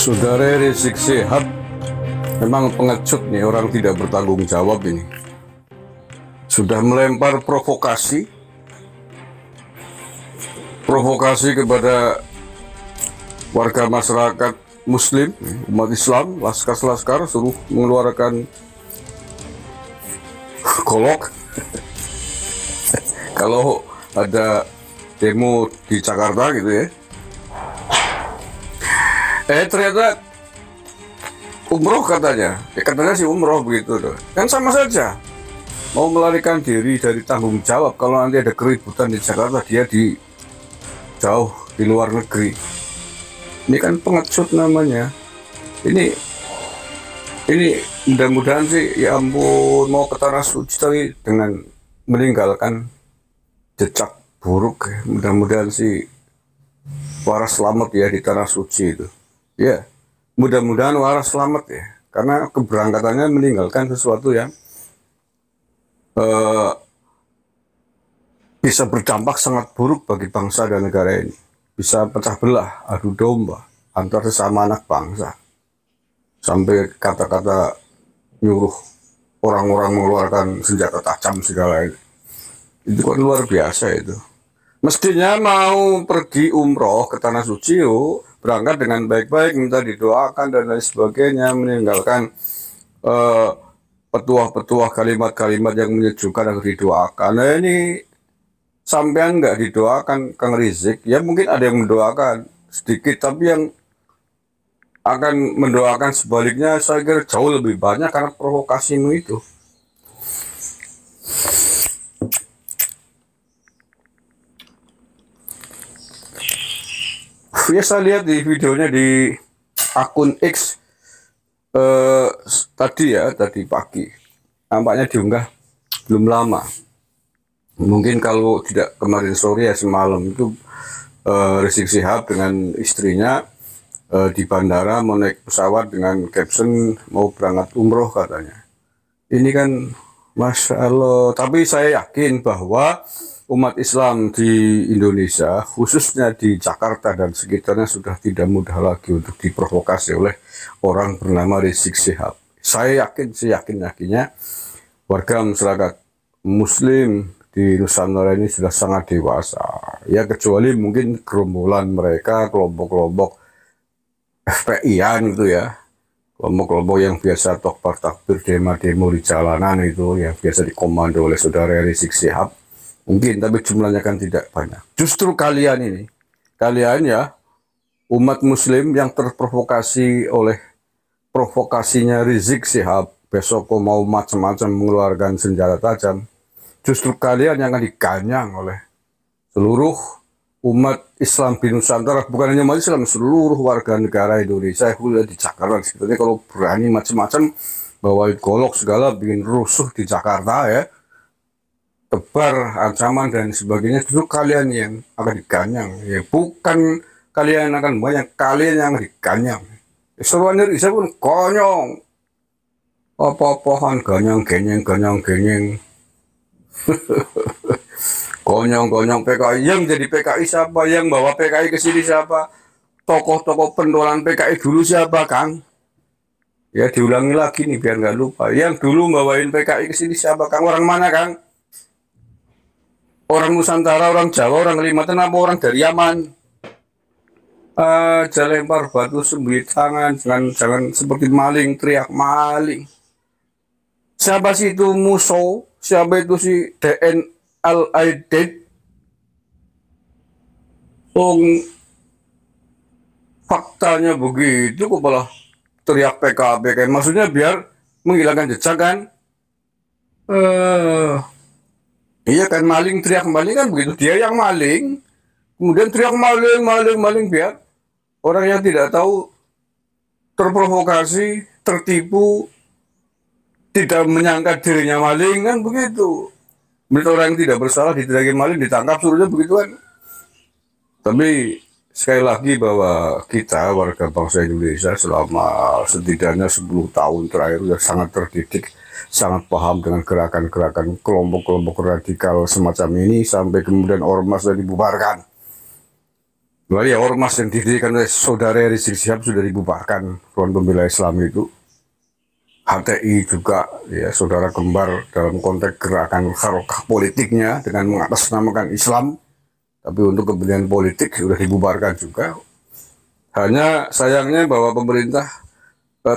Saudara Rizik Syihab memang pengecut nih, orang tidak bertanggung jawab ini. Sudah melempar provokasi kepada warga masyarakat Muslim, umat Islam, laskar-laskar, suruh mengeluarkan golok kalau ada demo di Jakarta gitu ya. Ternyata umroh katanya sih umroh begitu loh. Kan sama saja, mau melarikan diri dari tanggung jawab. Kalau nanti ada keributan di Jakarta, dia di jauh di luar negeri. Ini kan pengecut namanya. Ini mudah-mudahan sih, ya ampun, mau ke tanah suci tapi dengan meninggalkan jejak buruk. Mudah-mudahan sih waras selamat ya di tanah suci itu. Ya, mudah-mudahan waras selamat ya, karena keberangkatannya meninggalkan sesuatu yang bisa berdampak sangat buruk bagi bangsa dan negara ini. Bisa pecah belah, adu domba antar sesama anak bangsa, sampai kata-kata nyuruh orang-orang mengeluarkan senjata tajam segala itu kan luar biasa itu. Mestinya mau pergi umroh ke tanah suci, berangkat dengan baik-baik, minta didoakan dan lain sebagainya, meninggalkan petuah-petuah kalimat-kalimat yang menyejukkan agar didoakan. Nah ini sampean nggak didoakan Kang Rizik, ya mungkin ada yang mendoakan sedikit, tapi yang akan mendoakan sebaliknya saya kira jauh lebih banyak karena provokasimu itu. Ya saya lihat di videonya di akun X tadi pagi, nampaknya diunggah belum lama. Mungkin kalau tidak kemarin sore ya semalam itu Rizik Syihab dengan istrinya di bandara mau naik pesawat dengan caption mau berangkat umroh katanya. Ini kan Masya Allah, tapi saya yakin bahwa umat Islam di Indonesia, khususnya di Jakarta dan sekitarnya, sudah tidak mudah lagi untuk diprovokasi oleh orang bernama Rizik Syihab. Saya yakinnya warga masyarakat Muslim di Nusantara ini sudah sangat dewasa. Ya kecuali mungkin gerombolan mereka, kelompok-kelompok FPI-an gitu ya. Kelompok-kelompok yang biasa takbir demo di jalanan itu, yang biasa dikomando oleh saudara Rizik Syihab. Mungkin, tapi jumlahnya kan tidak banyak. Justru kalian ya, umat Muslim yang terprovokasi oleh provokasinya Rizik Syihab, besok kok mau macam-macam mengeluarkan senjata tajam, justru kalian yang akan diganyang oleh seluruh umat Islam di Nusantara, bukan hanya umat Islam, seluruh warga negara Indonesia. Aku lihat di Jakarta sebetulnya kalau berani macam-macam bawain golok segala, bikin rusuh di Jakarta ya, tebar ancaman dan sebagainya, justru kalian yang akan diganyang ya, bukan kalian akan banyak, kalian yang akan diganyang. Seruan Indonesia pun konyong, apa-apaan ganyang-genyeng konyong PKI. Yang jadi PKI siapa? Yang bawa PKI ke sini siapa? Tokoh-tokoh pentolan PKI dulu siapa, Kang? Ya diulangi lagi nih biar nggak lupa. Yang dulu bawain PKI ke sini siapa, Kang? Orang mana, Kang? Orang Nusantara, orang Jawa, orang Kalimantan, apa orang dari Yaman? Jangan lempar batu sembunyi tangan, jangan seperti maling teriak maling. Siapa sih itu Muso? Siapa itu si DN Al-Aidid? Faktanya begitu kok malah teriak PKB, maksudnya biar menghilangkan jejak kan? Iya kan, maling teriak maling kan begitu, dia yang maling kemudian teriak maling biar orang yang tidak tahu terprovokasi, tertipu, tidak menyangka dirinya maling kan begitu. Menurut orang yang tidak bersalah diteriakin maling, ditangkap, suruhnya begitu kan. Tapi sekali lagi bahwa kita warga bangsa Indonesia selama setidaknya 10 tahun terakhir sudah sangat terdidik, sangat paham dengan gerakan-gerakan kelompok-kelompok radikal semacam ini, sampai kemudian ormas dan dibubarkan. Lalu ya ormas yang didirikan oleh saudara Rizik Syihab sudah dibubarkan. Front Pembela Islam itu. HTI juga ya saudara kembar dalam konteks gerakan harokah politiknya dengan mengatasnamakan Islam, tapi untuk kepentingan politik sudah dibubarkan juga. Hanya sayangnya bahwa pemerintah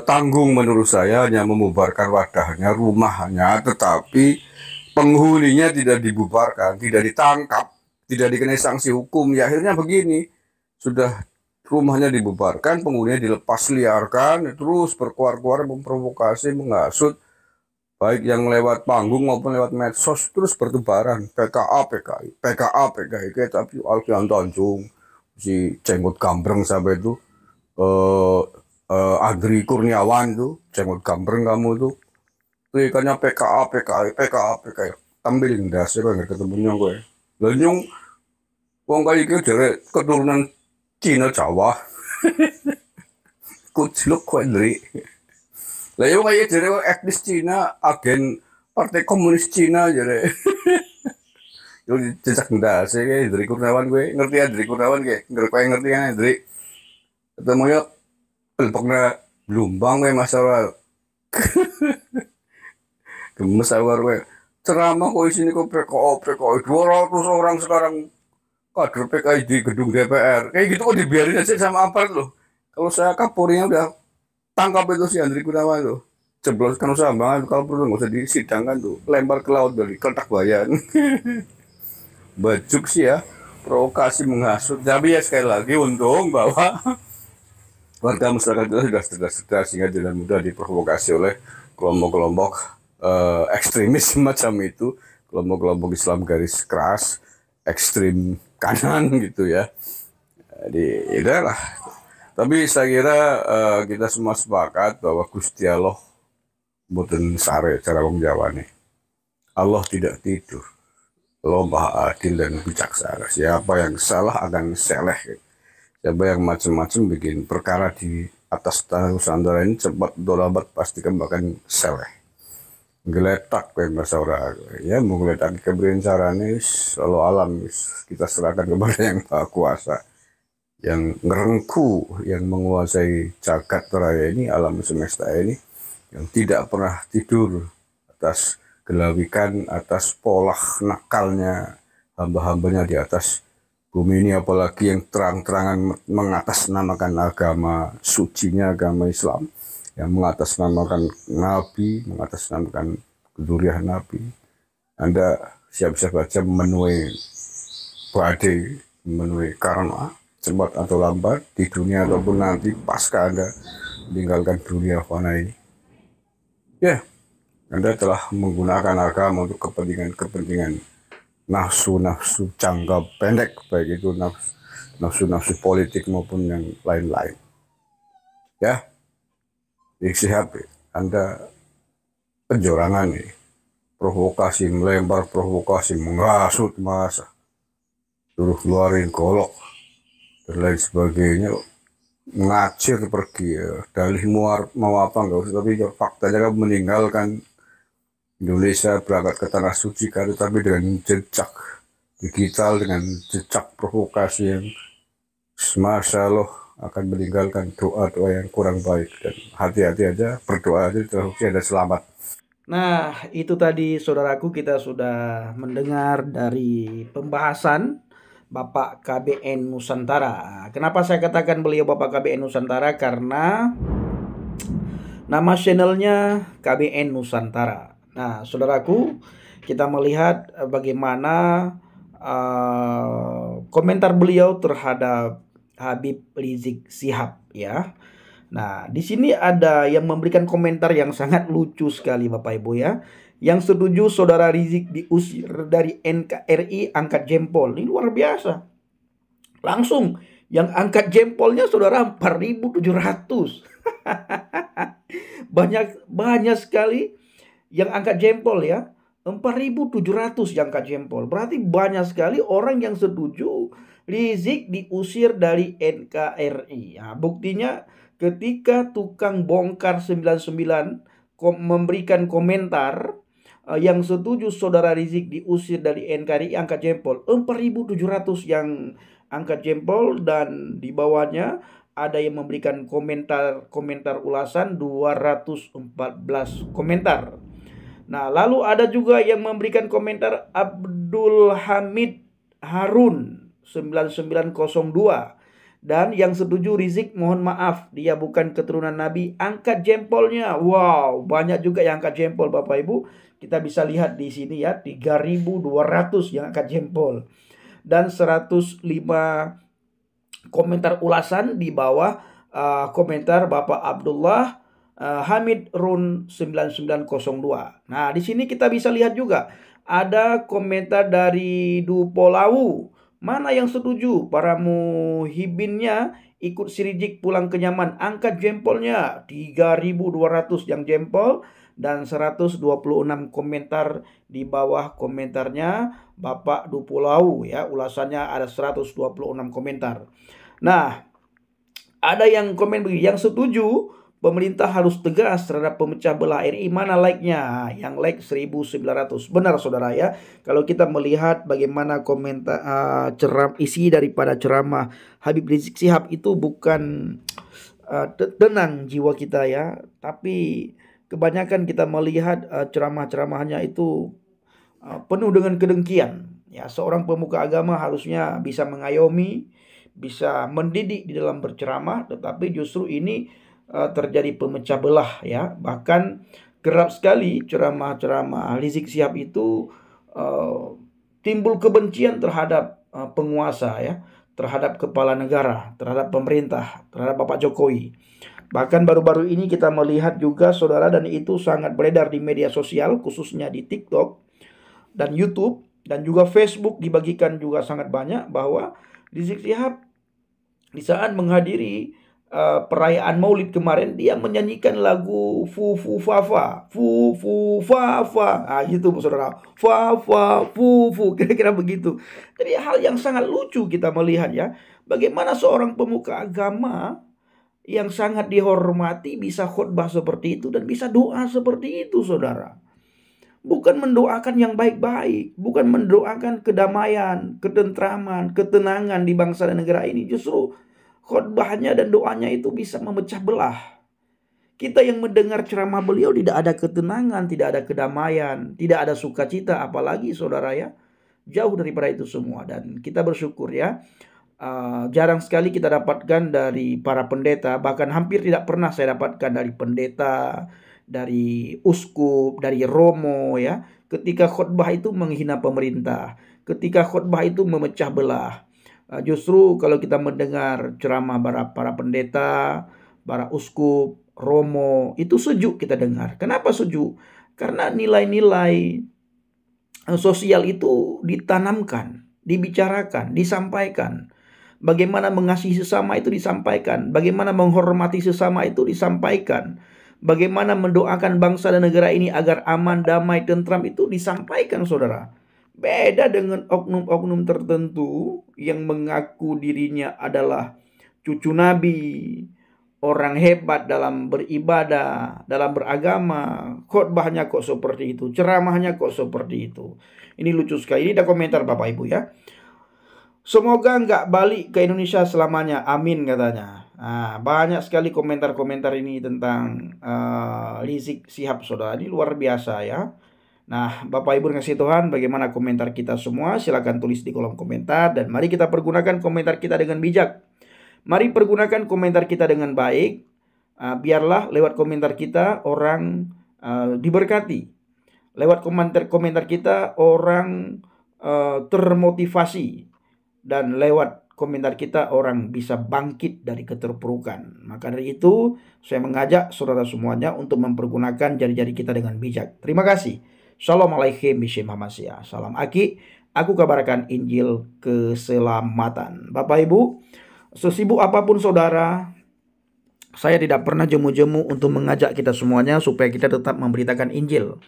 tanggung menurut saya hanya membubarkan wadahnya, rumahnya, tetapi penghuninya tidak dibubarkan, tidak ditangkap, tidak dikenai sanksi hukum. Ya akhirnya begini, sudah rumahnya dibubarkan, penghuninya dilepas liarkan, terus berkuar-kuar memprovokasi, menghasut, baik yang lewat panggung maupun lewat medsos, terus bertebaran PKA, PKI, PKA, PKI, kayak tapi Alfian Tanjung, si Jenggot Gambreng sampai itu, eh Adri Kurniawan tuh, Jenggot Gambreng kamu tuh, ikannya PKA, PKI, PKA, PKI, tampilin dasar nggak ketemunya gue. Lalu yang wong kayak gitu jadi keturunan Cina Jawa, kucluk kue dari. Lah yang kayak jadi etnis Cina, agen Partai Komunis Cina jadi. Yo jejak dasar kayak dari Kurniawan gue, ngerti ya dari Kurniawan kayak, ngerti kan dari ketemunya pelpoknya Blumbang gue masalah gemes awar gue. Ceramah kok sini kok PKO, PKO 200 orang sekarang kader PKI di gedung DPR. Kayak gitu kok dibiarin aja sama aparat loh. Kalau saya Kapolrinya udah tangkap itu si Andri Gunawan tuh. Jebloskan usaha kalau perlu nggak usah disidangkan tuh. Lempar ke laut dari Keltak Bayan. Bajuk sih ya. Provokasi menghasut. Tapi ya sekali lagi untung bahwa warga masyarakat itu sudah cerdas sehingga tidak mudah diprovokasi oleh kelompok-kelompok ekstremis semacam itu, kelompok-kelompok Islam garis keras, ekstrim kanan gitu ya. Jadi ya lah. Tapi saya kira kita semua sepakat bahwa Gusti Allah boten sare cara wong Jawa nih. Allah tidak tidur. Allah Maha Adil dan bijaksana. Siapa yang salah akan seleh. Siapa yang macam-macam bikin perkara di atas tanah Nusantara ini cepat dolabat pasti kembali seleh. Geletak kayak bahasa orang ya mau geletak keberencarane selalu alam kita serahkan kepada yang Maha Kuasa, yang ngerengku, yang menguasai jagat raya ini, alam semesta ini, yang tidak pernah tidur atas gelawikan, atas pola nakalnya hamba-hambanya di atas bumi ini, apalagi yang terang-terangan mengatasnamakan agama sucinya, agama Islam, yang mengatasnamakan Nabi, mengatasnamakan kedurian Nabi. Anda siap-siap saja memenuhi badai, memenuhi karma, cepat atau lambat, di dunia ataupun nanti pasca Anda meninggalkan dunia fana ini. Ya, Anda telah menggunakan agama untuk kepentingan nafsu-nafsu jangka pendek, baik itu nafsu-nafsu politik maupun yang lain-lain. Ya, Rizik Syihab, Anda penjorangan nih, provokasi, melempar provokasi, menghasut masa, suruh keluarin golok dan lain sebagainya, ngacir pergi ya. Dalih mau apa nggak usah, tapi faktanya kan meninggalkan Indonesia berangkat ke tanah suci kan, tapi dengan jejak digital, dengan jejak provokasi yang Masya Allah akan meninggalkan doa-doa yang kurang baik. Dan hati-hati aja, berdoa aja terus ada selamat. Nah, itu tadi saudaraku, kita sudah mendengar dari pembahasan Bapak KBN Nusantara. Kenapa saya katakan beliau Bapak KBN Nusantara? Karena nama channelnya KBN Nusantara. Nah, saudaraku, kita melihat bagaimana komentar beliau terhadap Habib Rizik Syihab ya. Nah, di sini ada yang memberikan komentar yang sangat lucu sekali Bapak Ibu ya. Yang setuju saudara Rizik diusir dari NKRI angkat jempol. Ini luar biasa. Langsung yang angkat jempolnya saudara 4.700. banyak sekali yang angkat jempol ya. 4.700 yang angkat jempol. Berarti banyak sekali orang yang setuju Rizik diusir dari NKRI. Nah, buktinya ketika tukang bongkar 99 memberikan komentar yang setuju saudara Rizik diusir dari NKRI angkat jempol. 4.700 yang angkat jempol, dan di bawahnya ada yang memberikan komentar ulasan 214 komentar. Nah, lalu ada juga yang memberikan komentar Abdul Hamid Harun 9902. Dan yang setuju Rizik mohon maaf, dia bukan keturunan Nabi, angkat jempolnya. Wow, banyak juga yang angkat jempol Bapak Ibu. Kita bisa lihat di sini ya, 3.200 yang angkat jempol. Dan 105 komentar ulasan di bawah komentar Bapak Abdullah Hamid Run 9902. Nah, di sini kita bisa lihat juga ada komentar dari Dupolau. Mana yang setuju? Para muhibinnya ikut si Rizik pulang ke Yaman. Angkat jempolnya. 3.200 yang jempol. Dan 126 komentar di bawah komentarnya Bapak Dupolau ya. Ulasannya ada 126 komentar. Nah, ada yang komen begini. Yang setuju pemerintah harus tegas terhadap pemecah belah RI. Mana like-nya? Yang like 1.900. Benar saudara ya. Kalau kita melihat bagaimana komentar isi daripada ceramah Habib Rizik Syihab itu bukan tenang jiwa kita ya. Tapi kebanyakan kita melihat ceramah-ceramahnya itu penuh dengan kedengkian. Ya, seorang pemuka agama harusnya bisa mengayomi, bisa mendidik di dalam berceramah, tetapi justru ini terjadi pemecah belah ya. Bahkan kerap sekali ceramah-ceramah Rizik Syihab itu timbul kebencian terhadap penguasa ya, terhadap kepala negara, terhadap pemerintah, terhadap Bapak Jokowi. Bahkan baru-baru ini kita melihat juga saudara, dan itu sangat beredar di media sosial khususnya di TikTok dan YouTube dan juga Facebook, dibagikan juga sangat banyak bahwa Rizik Syihab di saat menghadiri perayaan Maulid kemarin, dia menyanyikan lagu Fu Fu Fa Fa, Fu Fu Fa Fa. Gitu saudara, Fa Fa Fu Fu, kira-kira begitu. Jadi hal yang sangat lucu kita melihat ya, bagaimana seorang pemuka agama yang sangat dihormati bisa khutbah seperti itu dan bisa doa seperti itu saudara. Bukan mendoakan yang baik-baik, bukan mendoakan kedamaian, ketentraman, ketenangan di bangsa dan negara ini. Justru khotbahnya dan doanya itu bisa memecah belah. Kita yang mendengar ceramah beliau tidak ada ketenangan, tidak ada kedamaian, tidak ada sukacita, apalagi saudara ya, jauh daripada itu semua. Dan kita bersyukur ya, jarang sekali kita dapatkan dari para pendeta, bahkan hampir tidak pernah saya dapatkan dari pendeta, dari uskup, dari romo ya, ketika khotbah itu menghina pemerintah, ketika khotbah itu memecah belah. Justru kalau kita mendengar ceramah para pendeta, para uskup, romo, itu sejuk kita dengar. Kenapa sejuk? Karena nilai-nilai sosial itu ditanamkan, dibicarakan, disampaikan. Bagaimana mengasihi sesama itu disampaikan, bagaimana menghormati sesama itu disampaikan, bagaimana mendoakan bangsa dan negara ini agar aman, damai, tentram itu disampaikan saudara. Beda dengan oknum-oknum tertentu yang mengaku dirinya adalah cucu Nabi, orang hebat dalam beribadah, dalam beragama. Khotbahnya kok seperti itu, ceramahnya kok seperti itu. Ini lucu sekali. Ini ada komentar Bapak Ibu ya. Semoga nggak balik ke Indonesia selamanya, amin katanya. Nah, banyak sekali komentar-komentar ini tentang Rizik Syihab saudara. Ini luar biasa ya. Nah, Bapak Ibu kasih Tuhan, bagaimana komentar kita semua? Silakan tulis di kolom komentar, dan mari kita pergunakan komentar kita dengan bijak. Mari pergunakan komentar kita dengan baik. Biarlah lewat komentar kita orang diberkati. Lewat komentar kita orang termotivasi. Dan lewat komentar kita orang bisa bangkit dari keterpurukan. Maka dari itu saya mengajak saudara semuanya untuk mempergunakan jari-jari kita dengan bijak. Terima kasih. Assalamualaikum warahmatullahi wabarakatuh. Salam Aki. Aku kabarkan Injil keselamatan. Bapak Ibu, sesibuk apapun saudara, saya tidak pernah jemu-jemu untuk mengajak kita semuanya supaya kita tetap memberitakan Injil.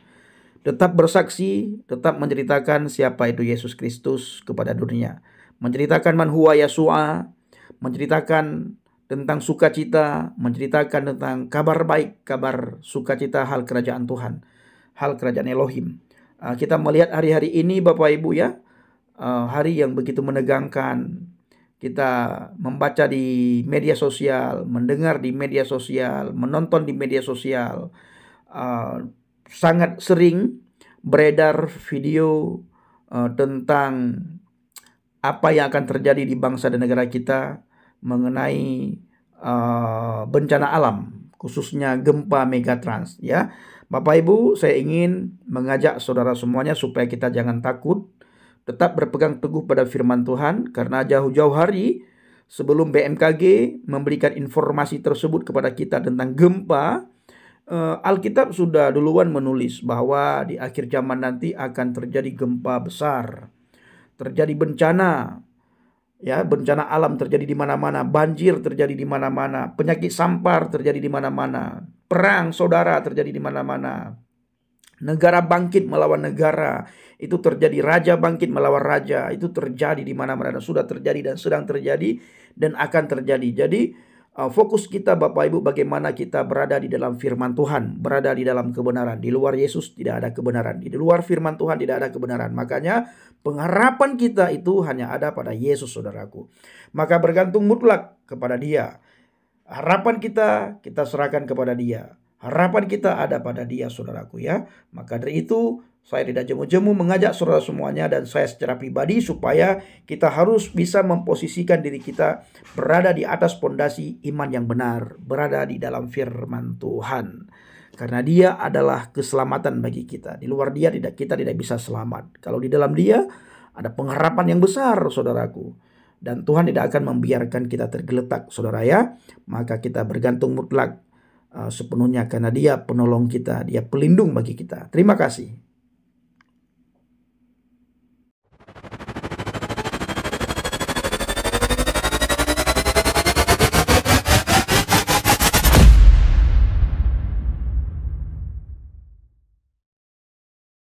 Tetap bersaksi, tetap menceritakan siapa itu Yesus Kristus kepada dunia. Menceritakan man huwa Yasua, menceritakan tentang sukacita, menceritakan tentang kabar baik, kabar sukacita hal kerajaan Tuhan, hal kerajaan Elohim. Kita melihat hari-hari ini Bapak Ibu ya, hari yang begitu menegangkan, kita membaca di media sosial, mendengar di media sosial, menonton di media sosial, sangat sering beredar video tentang apa yang akan terjadi di bangsa dan negara kita mengenai bencana alam, khususnya gempa megatrans, ya. Bapak Ibu, saya ingin mengajak saudara semuanya supaya kita jangan takut, tetap berpegang teguh pada firman Tuhan, karena jauh-jauh hari sebelum BMKG memberikan informasi tersebut kepada kita tentang gempa, Alkitab sudah duluan menulis bahwa di akhir zaman nanti akan terjadi gempa besar, terjadi bencana, ya, bencana alam terjadi di mana-mana, banjir terjadi di mana-mana, penyakit sampar terjadi di mana-mana, perang saudara terjadi di mana-mana, negara bangkit melawan negara, itu terjadi, raja bangkit melawan raja, itu terjadi di mana-mana, dan sudah terjadi dan sedang terjadi dan akan terjadi. Jadi fokus kita Bapak Ibu bagaimana kita berada di dalam firman Tuhan, berada di dalam kebenaran. Di luar Yesus tidak ada kebenaran, di luar firman Tuhan tidak ada kebenaran. Makanya pengharapan kita itu hanya ada pada Yesus, saudaraku. Maka bergantung mutlak kepada Dia. Harapan kita serahkan kepada Dia. Harapan kita ada pada Dia, saudaraku, ya. Maka dari itu saya tidak jemu-jemu mengajak saudara semuanya dan saya secara pribadi supaya kita harus bisa memposisikan diri kita berada di atas pondasi iman yang benar, berada di dalam firman Tuhan. Karena Dia adalah keselamatan bagi kita. Di luar Dia kita tidak bisa selamat. Kalau di dalam Dia ada pengharapan yang besar, saudaraku. Dan Tuhan tidak akan membiarkan kita tergeletak, saudara, ya. Maka kita bergantung mutlak sepenuhnya karena Dia penolong kita, Dia pelindung bagi kita. Terima kasih.